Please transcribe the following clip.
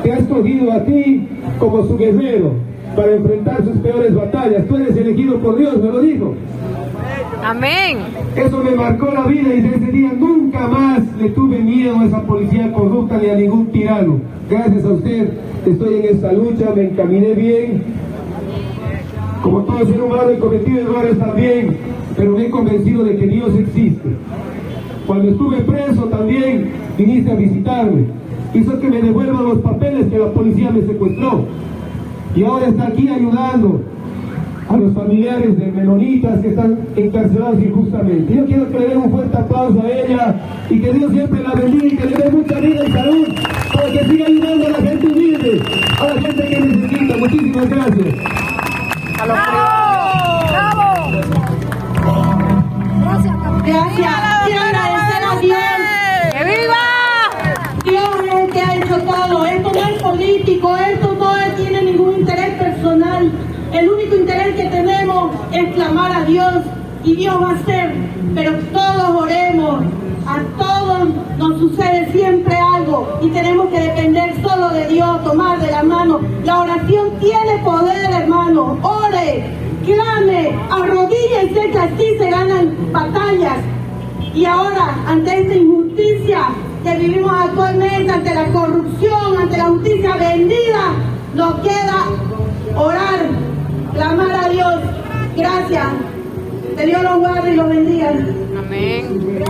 te ha escogido a ti como su guerrero para enfrentar sus peores batallas. Tú eres elegido por Dios, me lo dijo. Amén. Eso me marcó la vida y desde ese día nunca más le tuve miedo a esa policía corrupta ni a ningún tirano. Gracias a usted estoy en esta lucha, me encaminé bien. Como todo ser humano he cometido errores también, pero me he convencido de que Dios existe. Cuando estuve preso también viniste a visitarme. Hizo que me devuelvan los papeles que la policía me secuestró. Y ahora está aquí ayudando a los familiares de menonitas que están encarcelados injustamente. Yo quiero que le den un fuerte aplauso a ella y que Dios siempre la bendiga y que le dé mucha vida y salud para que siga ayudando a la gente humilde, a la gente que necesita. Muchísimas gracias. Gracias. Quiero agradecer a Dios. ¡Que viva! Dios es el que ha hecho todo. Esto no es político, esto no tiene ningún interés personal. El único interés que tenemos es clamar a Dios y Dios va a hacer. Pero todos oremos. A todos nos sucede siempre algo y tenemos que depender solo de Dios, tomar de la mano. La oración tiene poder, hermano. Ore, clame, arrodíllese, que así se ganan batallas. Y ahora, ante esta injusticia que vivimos actualmente, ante la corrupción, ante la justicia vendida, nos queda orar, clamar a Dios. Gracias. Que Dios los guarde y los bendiga. Amén.